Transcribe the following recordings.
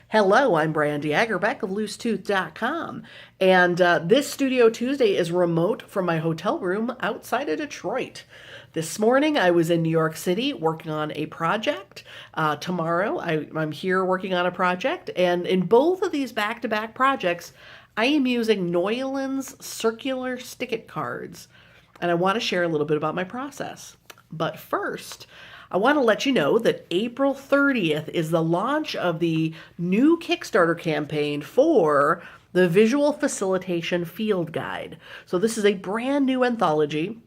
Hello, I'm Brandy Agerbeck of LooseTooth.com, and this Studio Tuesday is remote from my hotel room outside of Detroit. This morning I was in New York City working on a project. Tomorrow I'm here working on a project, and in both of these back-to-back projects, I am using Neuland's circular stick-it cards, and I want to share a little bit about my process. But first, I want to let you know that April 30th is the launch of the new Kickstarter campaign for the Visual Facilitation Field Guide. So this is a brand new anthology.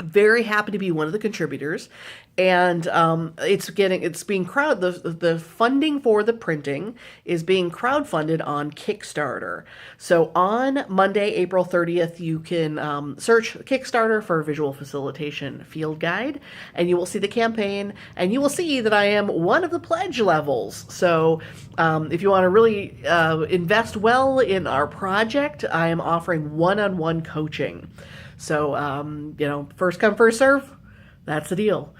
Very happy to be one of the contributors, and the funding for the printing is being crowdfunded on Kickstarter. So on Monday, April 30th, you can search Kickstarter for Visual Facilitation Field Guide, and you will see the campaign, and you will see that I am one of the pledge levels. So if you want to really invest well in our project, I am offering one-on-one coaching. So, first come, first serve, that's the deal.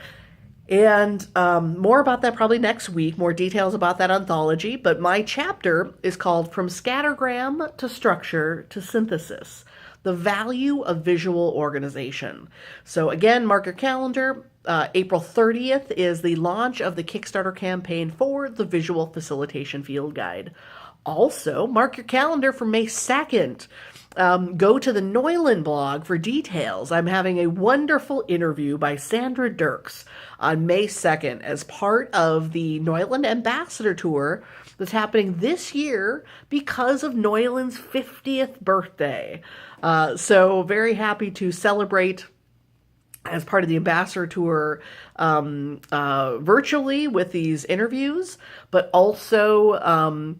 And more about that probably next week, more details about that anthology. But my chapter is called From Scattergram to Structure to Synthesis, the Value of Visual Organization. So again, mark your calendar. April 30th is the launch of the Kickstarter campaign for the Visual Facilitation Field Guide. Also, mark your calendar for May 2nd. Go to the Neuland blog for details. I'm having a wonderful interview by Sandra Dirks on May 2nd as part of the Neuland Ambassador Tour that's happening this year because of Neuland's 50th birthday. So very happy to celebrate as part of the Ambassador Tour virtually with these interviews, but also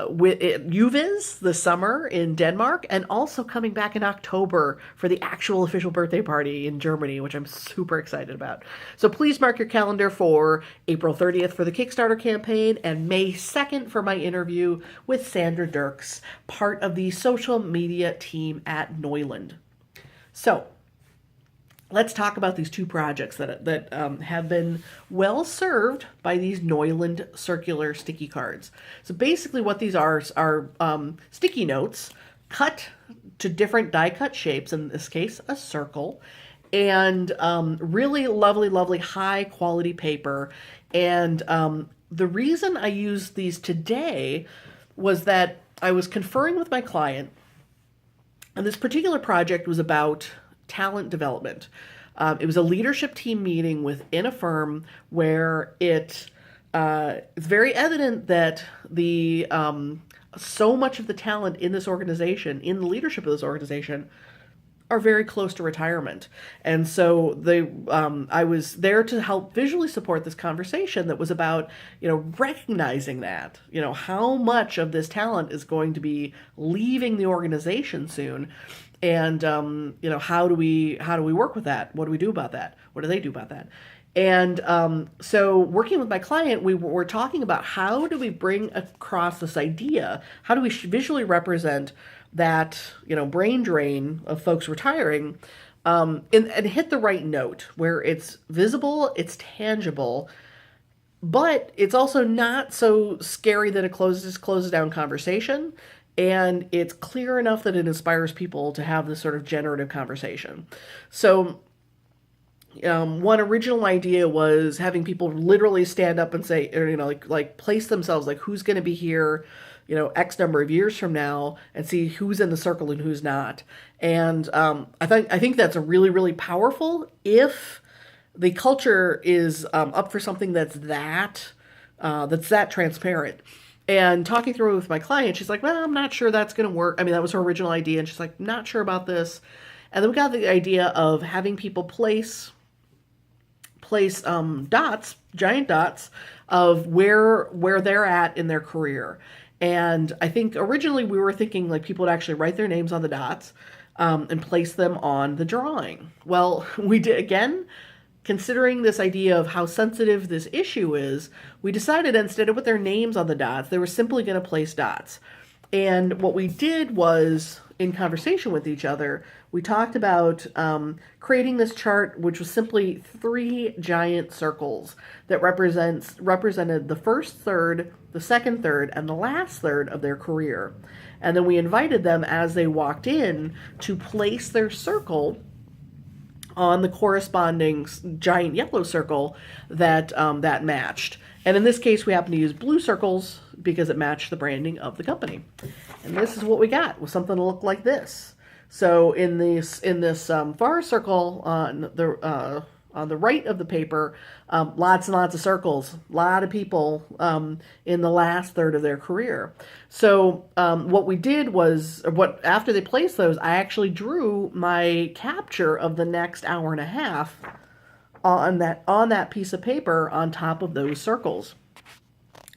with UViz this summer in Denmark, and also coming back in October for the actual official birthday party in Germany, which I'm super excited about. So please mark your calendar for April 30th for the Kickstarter campaign and May 2nd for my interview with Sandra Dirks, part of the social media team at Neuland. So let's talk about these two projects that have been well served by these Neuland circular sticky cards. So basically what these are sticky notes cut to different die cut shapes, in this case a circle, and really lovely high quality paper. And the reason I used these today was that I was conferring with my client, and this particular project was about talent development. It was a leadership team meeting within a firm where it's very evident that so much of the talent in this organization, in the leadership of this organization, are very close to retirement. And so I was there to help visually support this conversation that was about, recognizing that, how much of this talent is going to be leaving the organization soon. And, how do we work with that? What do we do about that? What do they do about that? And so working with my client, we were talking about how do we bring across this idea? How do we visually represent that, brain drain of folks retiring and hit the right note where it's visible, it's tangible, but it's also not so scary that it closes down conversation. And it's clear enough that it inspires people to have this sort of generative conversation. So one original idea was having people literally stand up and say, or, like place themselves, like who's going to be here, X number of years from now, and see who's in the circle and who's not. And I think that's a really powerful if the culture is up for something that's that transparent. And talking through it with my client, she's like, well, I'm not sure that's going to work. I mean, that was her original idea. And she's like, not sure about this. And then we got the idea of having people place dots, giant dots of where they're at in their career. And I think originally we were thinking like people would actually write their names on the dots and place them on the drawing. Well, we did, again, considering this idea of how sensitive this issue is, we decided instead of with their names on the dots, they were simply going to place dots. And what we did was, in conversation with each other, we talked about creating this chart, which was simply 3 giant circles that represented the first third, the second third, and the last third of their career. And then we invited them, as they walked in, to place their circle on the corresponding giant yellow circle that that matched. And in this case, we happen to use blue circles because it matched the branding of the company. And this is what we got, was something to look like this. So in this far circle on the right of the paper, lots and lots of circles, a lot of people in the last third of their career. So what we did was, after they placed those, I actually drew my capture of the next hour and a half on that piece of paper on top of those circles.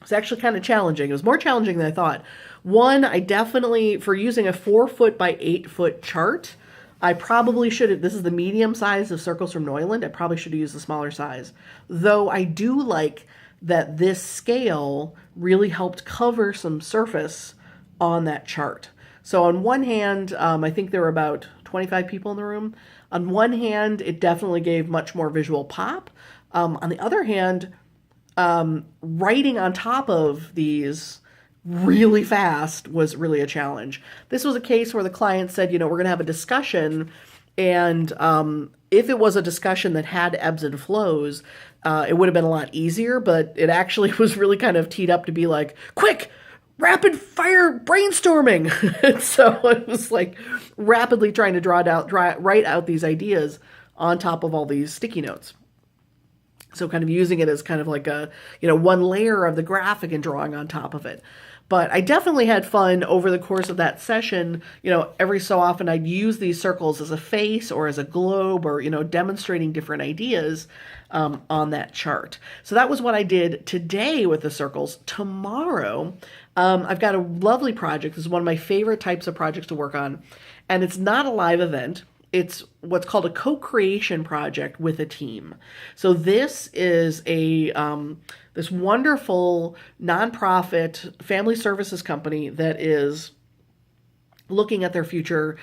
It's actually kind of challenging. It was more challenging than I thought. One, I definitely, for using a 4-foot by 8-foot chart, I probably should have, this is the medium size of circles from Neuland, I probably should have used the smaller size. Though I do like that this scale really helped cover some surface on that chart. So on one hand, I think there were about 25 people in the room. On one hand, it definitely gave much more visual pop. On the other hand, writing on top of these really fast was really a challenge. This was a case where the client said, we're going to have a discussion, and if it was a discussion that had ebbs and flows, it would have been a lot easier, but it actually was really kind of teed up to be like, quick, rapid fire brainstorming. And so it was like rapidly trying to write out these ideas on top of all these sticky notes. So kind of using it as kind of like a, one layer of the graphic and drawing on top of it. But I definitely had fun over the course of that session. Every so often I'd use these circles as a face or as a globe or, demonstrating different ideas on that chart. So that was what I did today with the circles. Tomorrow, I've got a lovely project. This is one of my favorite types of projects to work on. And it's not a live event. It's what's called a co-creation project with a team. So this is this wonderful nonprofit family services company that is looking at their future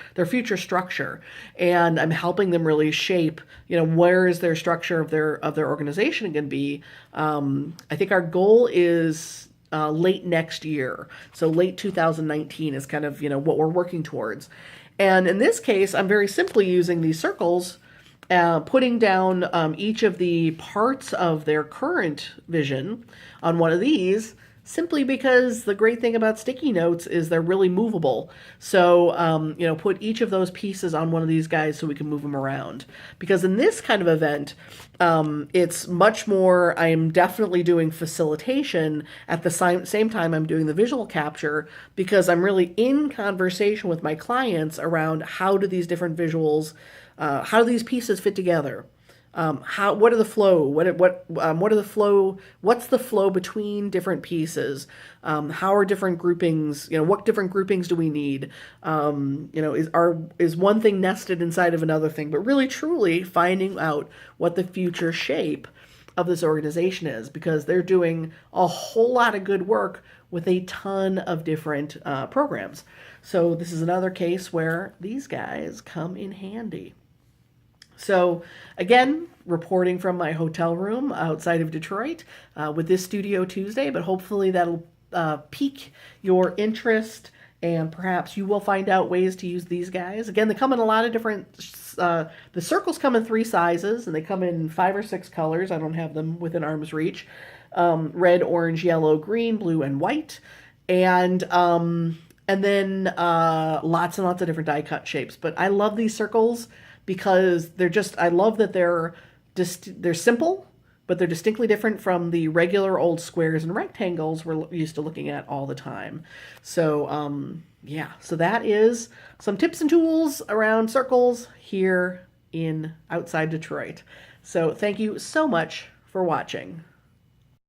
structure, and I'm helping them really shape, where is their structure of their organization going to be. I think our goal is late next year, so late 2019 is kind of what we're working towards. And in this case, I'm very simply using these circles, putting down each of the parts of their current vision on one of these, simply because the great thing about sticky notes is they're really movable. So, put each of those pieces on one of these guys so we can move them around. Because in this kind of event, it's much more, I'm definitely doing facilitation at the same time I'm doing the visual capture, because I'm really in conversation with my clients around how do these different visuals, how do these pieces fit together? What are the flow? What are the flow? What's the flow between different pieces? How are different groupings? What different groupings do we need? Is one thing nested inside of another thing? But really, truly finding out what the future shape of this organization is, because they're doing a whole lot of good work with a ton of different programs. So this is another case where these guys come in handy. So again, reporting from my hotel room outside of Detroit with this Studio Tuesday, but hopefully that'll pique your interest, and perhaps you will find out ways to use these guys. Again, they come in a lot of different, the circles come in 3 sizes, and they come in 5 or 6 colors. I don't have them within arm's reach. Red, orange, yellow, green, blue, and white. And then lots and lots of different die cut shapes. But I love these circles because I love that they're simple, but they're distinctly different from the regular old squares and rectangles we're used to looking at all the time. So, so that is some tips and tools around circles here in outside Detroit. So thank you so much for watching.